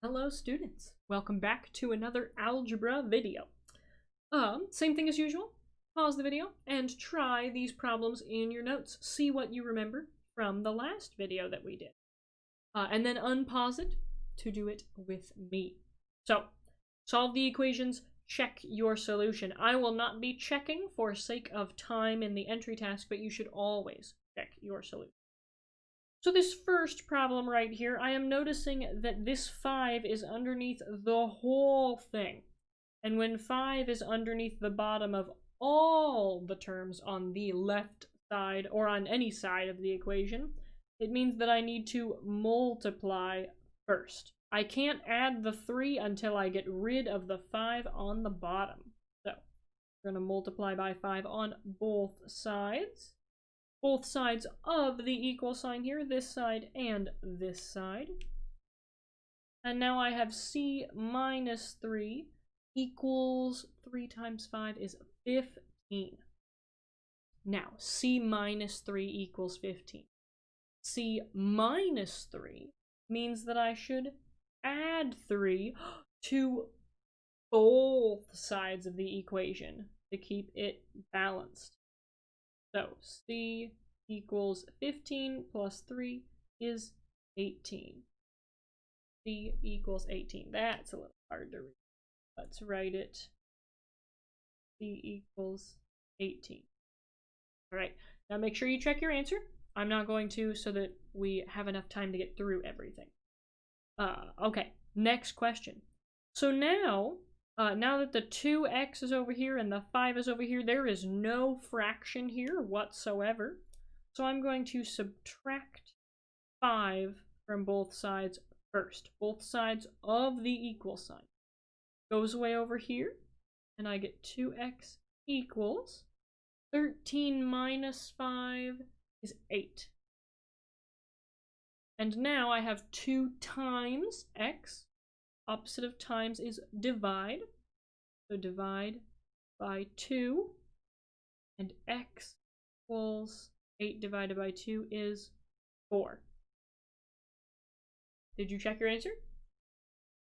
Hello students, welcome back to another algebra video. Same thing as usual, pause the video and try these problems in your notes. See what you remember from the last video that we did. And then unpause it to do it with me. So, solve the equations, check your solution. I will not be checking for sake of time in the entry task, but you should always check your solution. So this first problem right here, I am noticing that this 5 is underneath the whole thing. And when 5 is underneath the bottom of all the terms on the left side, or on any side of the equation, it means that I need to multiply first. I can't add the 3 until I get rid of the 5 on the bottom. So, we're going to multiply by 5 on both sides. Both sides of the equal sign here, this side and this side. And now I have c minus 3 equals 3 times 5 is 15. Now, c minus 3 equals 15. c minus 3 means that I should add 3 to both sides of the equation to keep it balanced. So, c equals 15 plus 3 is 18. c equals 18. That's a little hard to read. Let's write it. c equals 18. Alright, now make sure you check your answer. I'm not going to, so that we have enough time to get through everything. Okay, next question. So now that the 2x is over here and the 5 is over here, there is no fraction here whatsoever. So I'm going to subtract 5 from both sides first. Both sides of the equal sign. Goes away over here, and I get 2x equals 13 minus 5 is 8. And now I have 2 times x. Opposite of times is divide. So divide by 2. And x equals 8 divided by 2 is 4. Did you check your answer?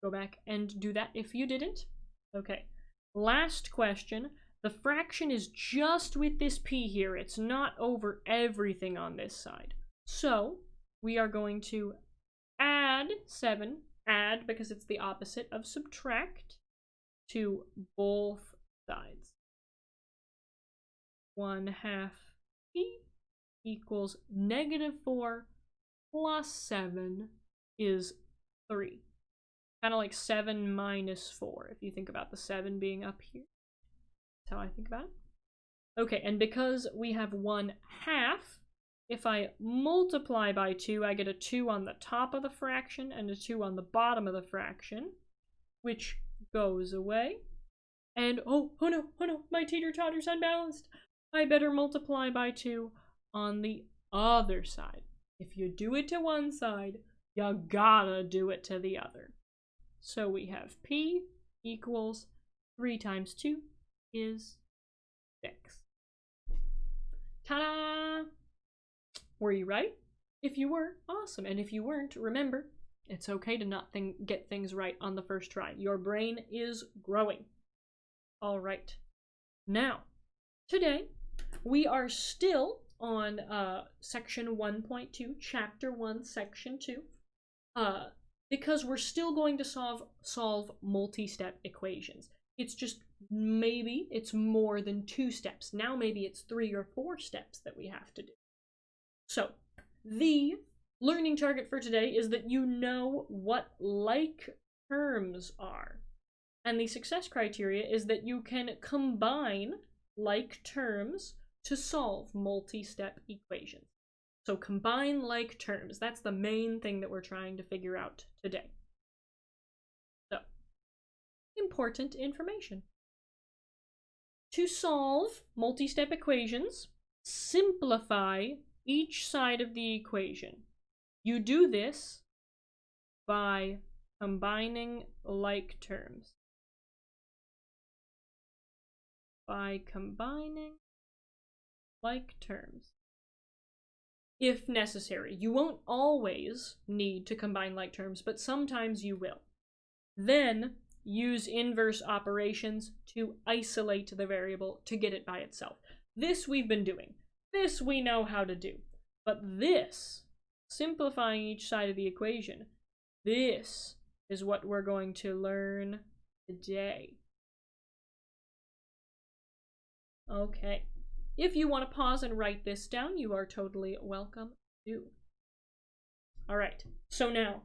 Go back and do that if you didn't. Okay. Last question. The fraction is just with this p here. It's not over everything on this side. So we are going to add 7. Add, because it's the opposite of subtract, to both sides. 1/2 p equals -4 plus 7 is 3. Kind of like 7 minus 4, if you think about the 7 being up here. That's how I think about it. Okay, and because we have 1/2, if I multiply by 2, I get a 2 on the top of the fraction and a 2 on the bottom of the fraction, which goes away. And oh no, my teeter-totter's unbalanced. I better multiply by 2 on the other side. If you do it to one side, you gotta do it to the other. So we have p equals 3 times 2 is 6. Ta-da! Were you right? If you were, awesome. And if you weren't, remember, it's okay to not get things right on the first try. Your brain is growing. All right. Now, today, we are still on section 1.2, chapter 1, section 2, because we're still going to solve multi-step equations. It's just maybe it's more than 2 steps. Now maybe it's 3 or 4 steps that we have to do. So, the learning target for today is that you know what like terms are. And the success criteria is that you can combine like terms to solve multi-step equations. So combine like terms. That's the main thing that we're trying to figure out today. So, important information. To solve multi-step equations, simplify each side of the equation. You do this by combining like terms. By combining like terms. If necessary. You won't always need to combine like terms, but sometimes you will. then use inverse operations to isolate the variable to get it by itself. This we've been doing. This we know how to do. But this, simplifying each side of the equation, this is what we're going to learn today. Okay. If you want to pause and write this down, you are totally welcome to. All right. So now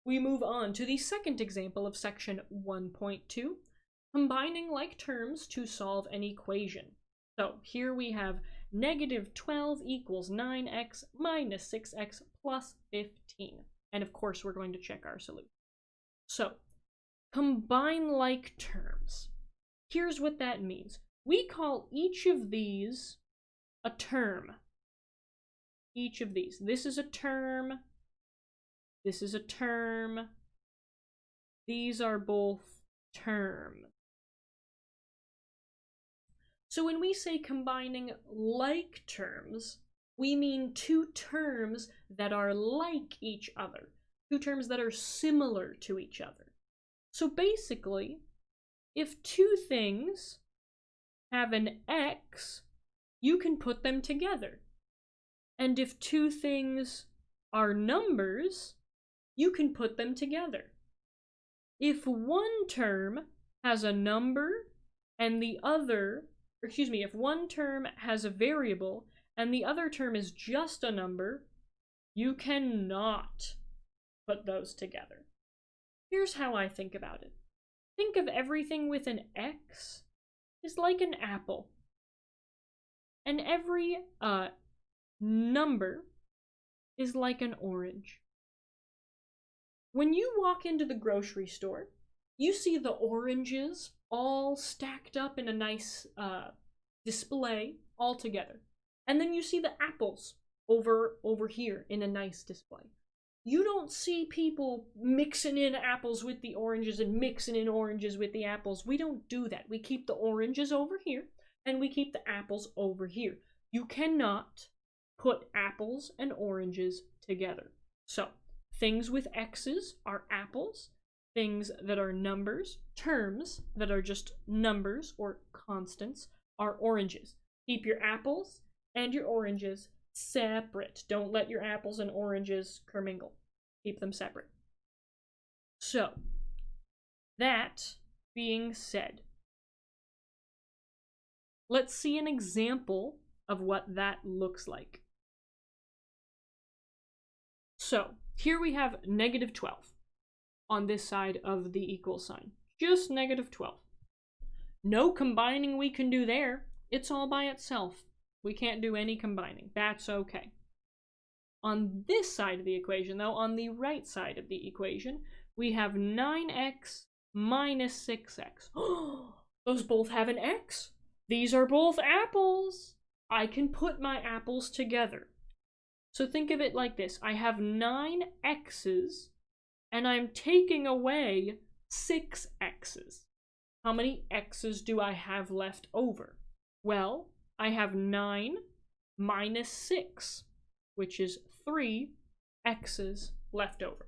we move on to the second example of section 1.2, combining like terms to solve an equation. So here we have negative 12 equals 9x minus 6x plus 15. And of course, we're going to check our solution. So combine like terms. Here's what that means. We call each of these a term. Each of these. This is a term. This is a term. These are both terms. So when we say combining like terms, we mean two terms that are like each other. Two terms that are similar to each other. So basically, if two things have an x, you can put them together. And if two things are numbers, you can put them together. If one term has a number and the other, if one term has a variable and the other term is just a number, you cannot put those together. Here's how I think about it. Think of everything with an x is like an apple. And every number is like an orange. When you walk into the grocery store, you see the oranges all stacked up in a nice display all together. And then you see the apples over here in a nice display. You don't see people mixing in apples with the oranges and mixing in oranges with the apples. We don't do that. We keep the oranges over here and we keep the apples over here. You cannot put apples and oranges together. So, things with x's are apples. Things that are numbers, terms that are just numbers or constants, are oranges. Keep your apples and your oranges separate. Don't let your apples and oranges commingle. Keep them separate. So, that being said, let's see an example of what that looks like. So, here we have negative 12 on this side of the equal sign. Just negative 12. No combining we can do there. It's all by itself. We can't do any combining. That's okay. On this side of the equation, though, on the right side of the equation, we have 9x minus 6x. Those both have an x. These are both apples. I can put my apples together. So think of it like this. I have 9 x's, and I'm taking away 6 x's. How many x's do I have left over? Well, I have 9 minus 6, which is 3 x's left over.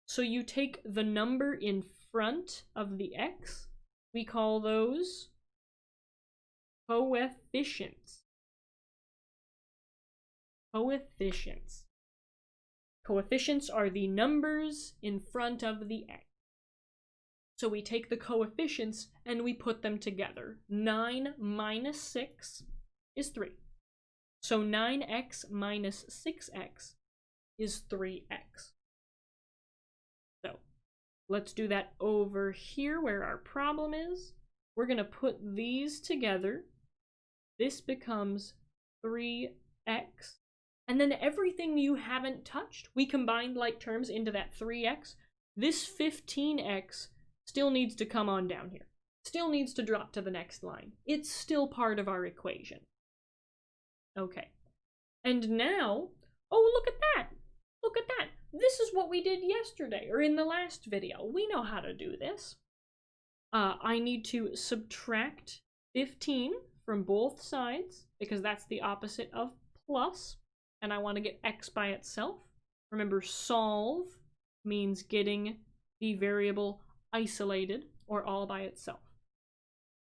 So you take the number in front of the x. We call those coefficients. Coefficients. Coefficients are the numbers in front of the x. So we take the coefficients and we put them together. 9 minus 6 is 3. So 9x minus 6x is 3x. So let's do that over here where our problem is. We're going to put these together. This becomes 3x. And then everything you haven't touched, we combined like terms into that 3x. This 15x still needs to come on down here. Still needs to drop to the next line. It's still part of our equation. Okay. And now, oh, look at that. Look at that. This is what we did yesterday, or in the last video. We know how to do this. I need to subtract 15 from both sides, because that's the opposite of plus. And I want to get x by itself. Remember, solve means getting the variable isolated or all by itself.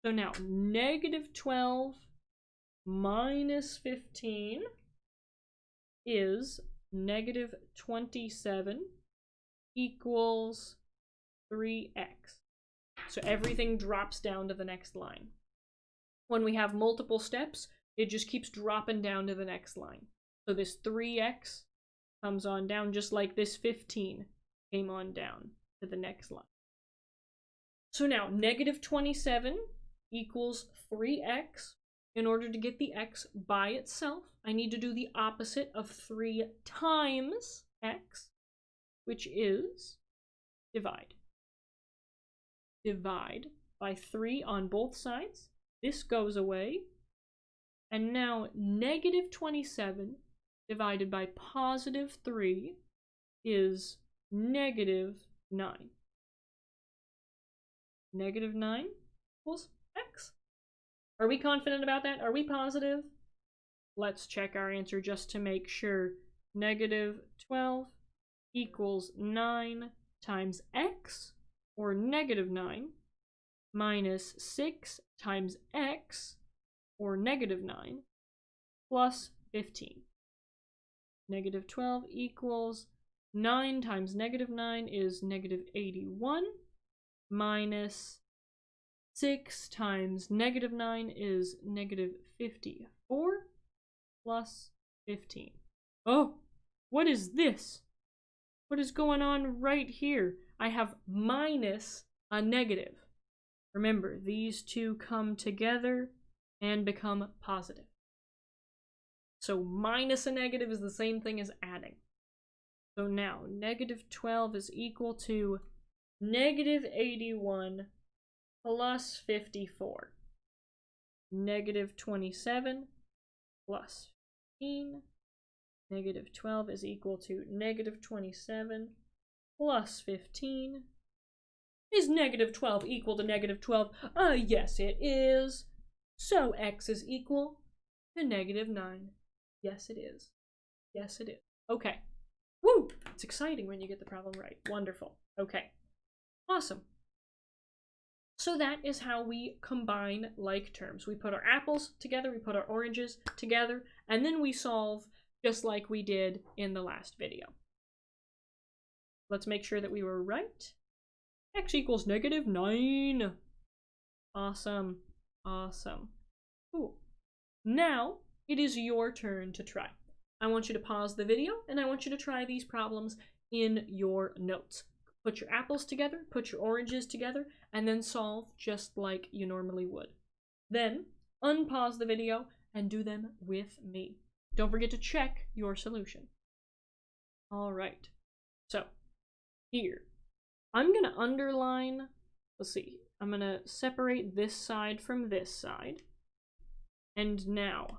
So now, negative 12 minus 15 is negative 27 equals 3x. So everything drops down to the next line. When we have multiple steps, it just keeps dropping down to the next line. So this 3x comes on down just like this 15 came on down to the next line. So now, negative 27 equals 3x. In order to get the x by itself, I need to do the opposite of 3 times x, which is divide. Divide by 3 on both sides. This goes away. And now negative 27 divided by positive 3 is negative 9. Negative 9 equals x. Are we confident about that? Are we positive? Let's check our answer just to make sure. Negative 12 equals 9 times x, or negative 9, minus 6 times x, or negative 9, plus 15. Negative 12 equals 9 times negative 9 is negative 81, minus 6 times negative 9 is negative 54, plus 15. Oh, what is this? What is going on right here? I have minus a negative. Remember, these two come together and become positive. So minus a negative is the same thing as adding. So now, negative 12 is equal to negative 81 plus 54. Negative 27 plus 15. Negative 12 is equal to negative 27 plus 15. Is negative 12 equal to negative 12? Yes it is. So x is equal to negative 9. Yes it is. Yes it is. Okay. Woo! It's exciting when you get the problem right. Wonderful. Okay. Awesome. So that is how we combine like terms. We put our apples together, we put our oranges together, and then we solve just like we did in the last video. Let's make sure that we were right. X equals negative 9. Awesome. Awesome. Cool. Now, it is your turn to try. I want you to pause the video, and I want you to try these problems in your notes. Put your apples together, put your oranges together, and then solve just like you normally would. Then, unpause the video and do them with me. Don't forget to check your solution. All right. So, here. I'm going to underline, let's see, I'm going to separate this side from this side. And now,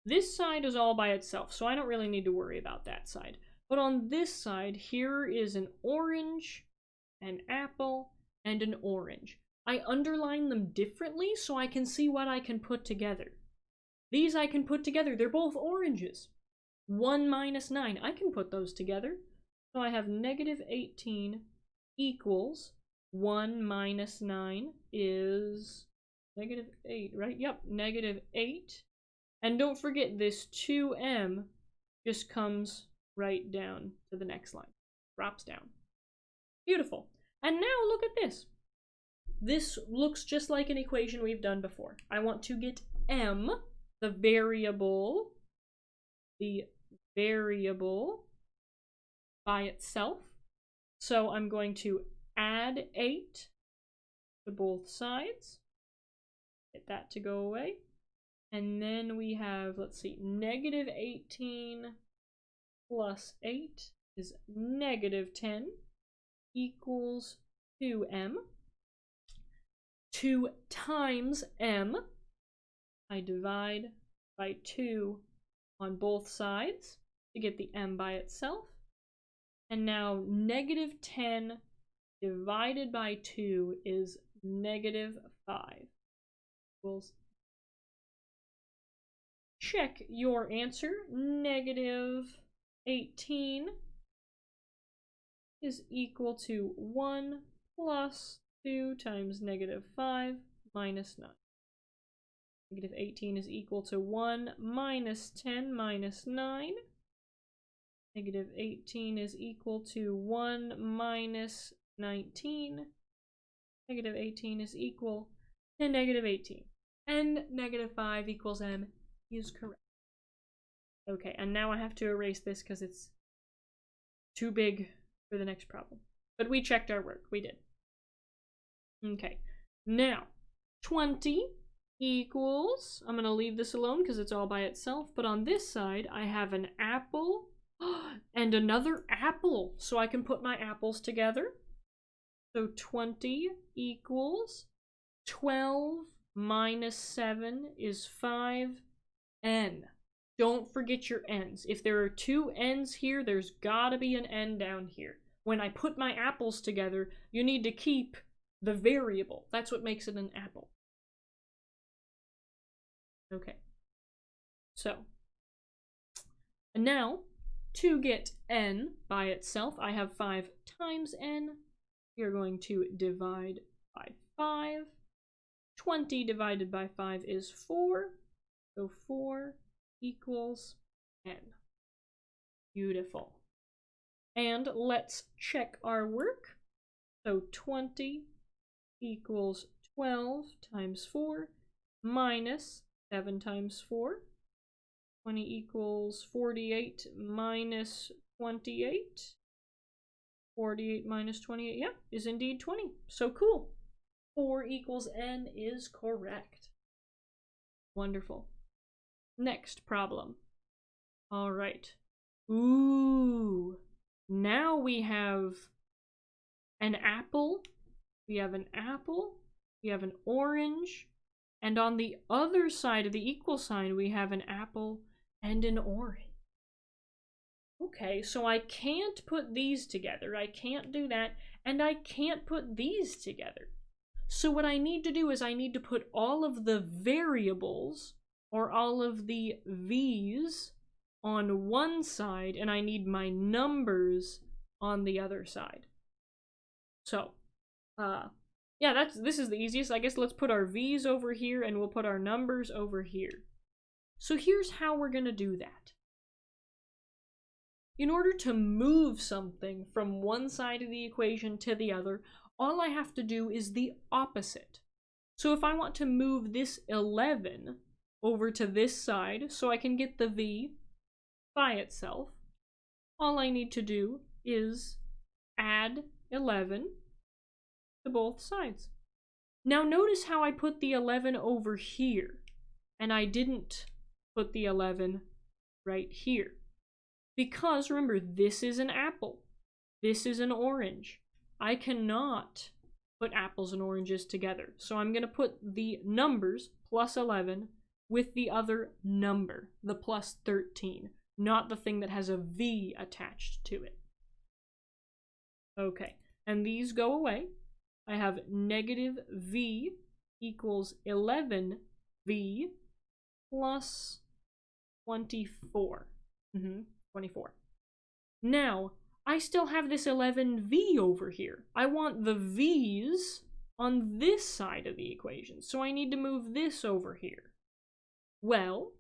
this side is all by itself, so I don't really need to worry about that side. But on this side, here is an orange, an apple, and an orange. I underline them differently so I can see what I can put together. These I can put together. They're both oranges. 1 minus 9. I can put those together. So I have negative 18 equals 1 minus 9 is negative 8, right? Yep, negative 8. And don't forget this 2m just comes right down to the next line. Drops down. Beautiful. And now look at this. This looks just like an equation we've done before. I want to get m, the variable by itself. So I'm going to add 8 to both sides. Get that to go away. And then we have, let's see, negative 18 plus 8 is negative 10 equals 2m. 2 times m, I divide by 2 on both sides to get the m by itself. And now negative 10 divided by 2 is negative 5. Equals. Check your answer. Negative 18 is equal to 1 plus 2 times negative 5 minus 9. Negative 18 is equal to 1 minus 10 minus 9. Negative 18 is equal to 1 minus 19. Negative 18 is equal to negative 18. And negative 5 equals m is correct. Okay, and now I have to erase this because it's too big for the next problem. But we checked our work. We did. Okay, now 20 equals, I'm going to leave this alone because it's all by itself, but on this side I have an apple and another apple, so I can put my apples together. So 20 equals 12 minus 7 is 5n. Don't forget your n's. If there are 2 n's here, there's gotta be an n down here. When I put my apples together, you need to keep the variable. That's what makes it an apple. Okay. So, and now, to get n by itself, I have 5 times n. We are going to divide by 5. 20 divided by 5 is 4. So 4 equals n. Beautiful. And let's check our work. So 20 equals 12 times 4 minus 7 times 4. 20 equals 48 minus 28. 48 minus 28, yeah, is indeed 20. So cool. 4 equals n is correct. Wonderful. Next problem. All right. Ooh. Now we have an apple. We have an apple. We have an orange. And on the other side of the equal sign, we have an apple and an orange. Okay, so I can't put these together. I can't do that. And I can't put these together. So what I need to do is I need to put all of the variables or all of the v's on one side, and I need my numbers on the other side. So, yeah, this is the easiest. I guess let's put our v's over here and we'll put our numbers over here. So here's how we're going to do that. In order to move something from one side of the equation to the other, all I have to do is the opposite. So if I want to move this 11 over to this side so I can get the v by itself, all I need to do is add 11 to both sides. Now notice how I put the 11 over here, and I didn't put the 11 right here. Because remember, this is an apple. This is an orange. I cannot put apples and oranges together. So I'm going to put the numbers plus 11 with the other number, the plus 13, not the thing that has a v attached to it. Okay, and these go away. I have negative v equals 11v plus 24. 24. Now, I still have this 11v over here. I want the v's on this side of the equation, so I need to move this over here. Well,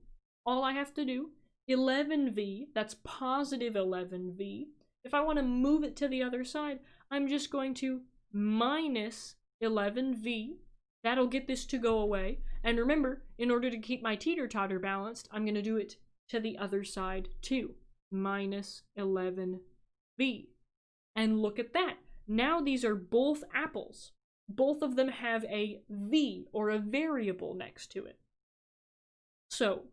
all I have to do, 11v, that's positive 11v. If I want to move it to the other side, I'm just going to minus 11v. That'll get this to go away. And remember, in order to keep my teeter-totter balanced, I'm going to do it to the other side too. Minus 11v. And look at that. Now these are both apples. Both of them have a v, or a variable, next to it. So,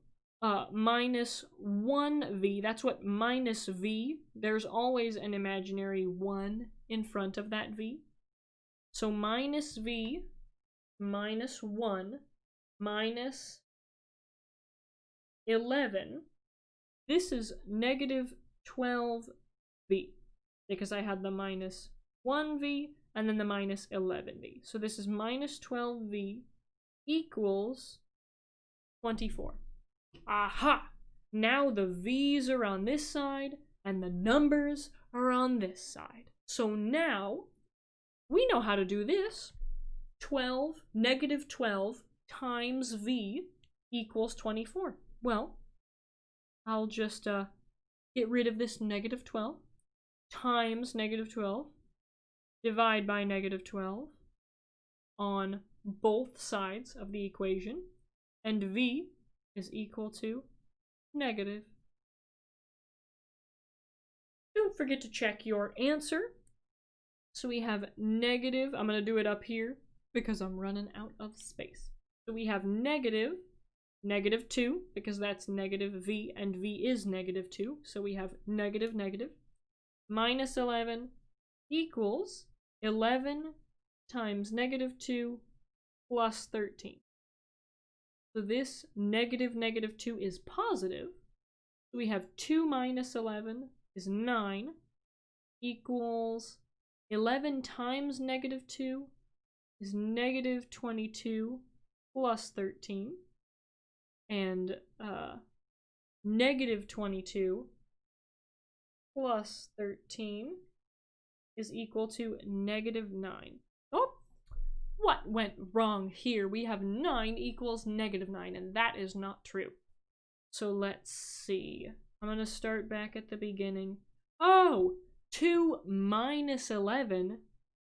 minus 1v, that's what minus v, there's always an imaginary 1 in front of that v. So minus v, minus 1, minus 11, this is negative 12v, because I had the minus 1v and then the minus 11v. So this is minus 12v equals 24. Aha! Now the v's are on this side and the numbers are on this side. So now we know how to do this. Negative 12 times v equals 24. Well, I'll just get rid of this negative 12 times negative 12, divide by negative 12 on both sides of the equation, and v is equal to negative. Don't forget to check your answer. So we have negative, I'm going to do it up here because I'm running out of space. So we have negative 2, because that's negative v, and v is negative 2. So we have negative, minus 11 equals 11 times negative 2 plus 13. So this negative 2 is positive. So we have 2 minus 11 is 9 equals 11 times negative 2 is negative 22 plus 13. And negative 22 plus 13 is equal to negative 9. Oh, what went wrong here? We have 9 equals negative 9, and that is not true. So let's see. I'm going to start back at the beginning. Oh, 2 minus 11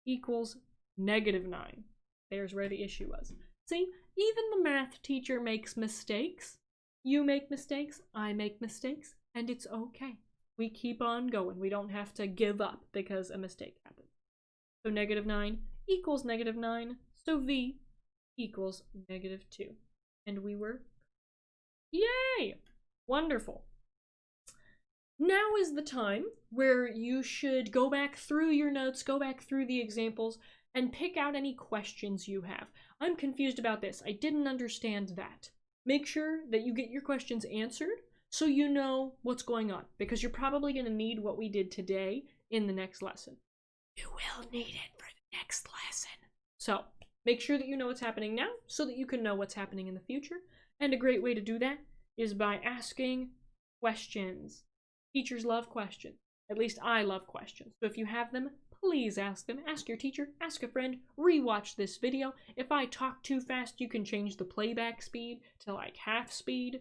equals negative 9. There's where the issue was. See, even the math teacher makes mistakes. You make mistakes, I make mistakes, and it's okay. We keep on going. We don't have to give up because a mistake happened. So negative 9 equals negative 9, so v equals negative 2. And we were, yay! Wonderful. Now is the time where you should go back through your notes, go back through the examples, and pick out any questions you have. I'm confused about this. I didn't understand that. Make sure that you get your questions answered so you know what's going on, because you're probably going to need what we did today in the next lesson. You will need it for the next lesson. So make sure that you know what's happening now so that you can know what's happening in the future. And a great way to do that is by asking questions. Teachers love questions. At least I love questions. So if you have them, please ask them. Ask your teacher, ask a friend, rewatch this video. If I talk too fast, you can change the playback speed to like half speed.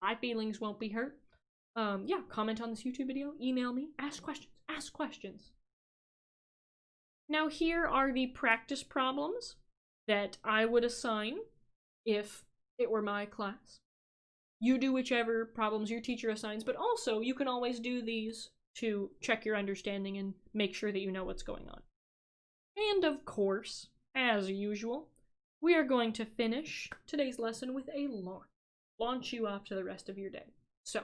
My feelings won't be hurt. Yeah, comment on this YouTube video, email me, ask questions. Now here are the practice problems that I would assign if it were my class. You do whichever problems your teacher assigns, but also you can always do these to check your understanding and make sure that you know what's going on. And of course, as usual, we are going to finish today's lesson with a launch you off to the rest of your day. So,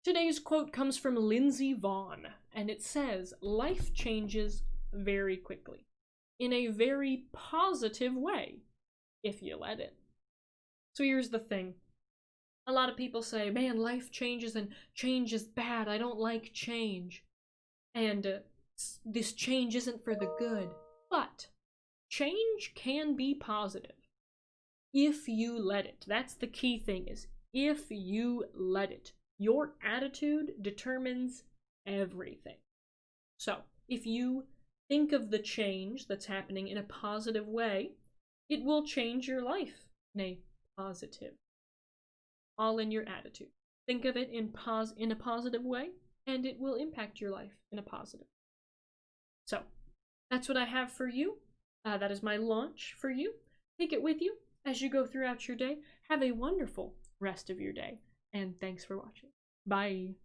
today's quote comes from Lindsey Vonn, and it says, "Life changes very quickly, in a very positive way, if you let it." So here's the thing. A lot of people say, man, life changes and change is bad. I don't like change. And this change isn't for the good. But change can be positive if you let it. That's the key thing, is if you let it. Your attitude determines everything. So if you think of the change that's happening in a positive way, it will change your life in a positive. All in your attitude. Think of it in a positive way, and it will impact your life in a positive. So, that's what I have for you. That is my launch for you. Take it with you as you go throughout your day. Have a wonderful rest of your day, and thanks for watching. Bye.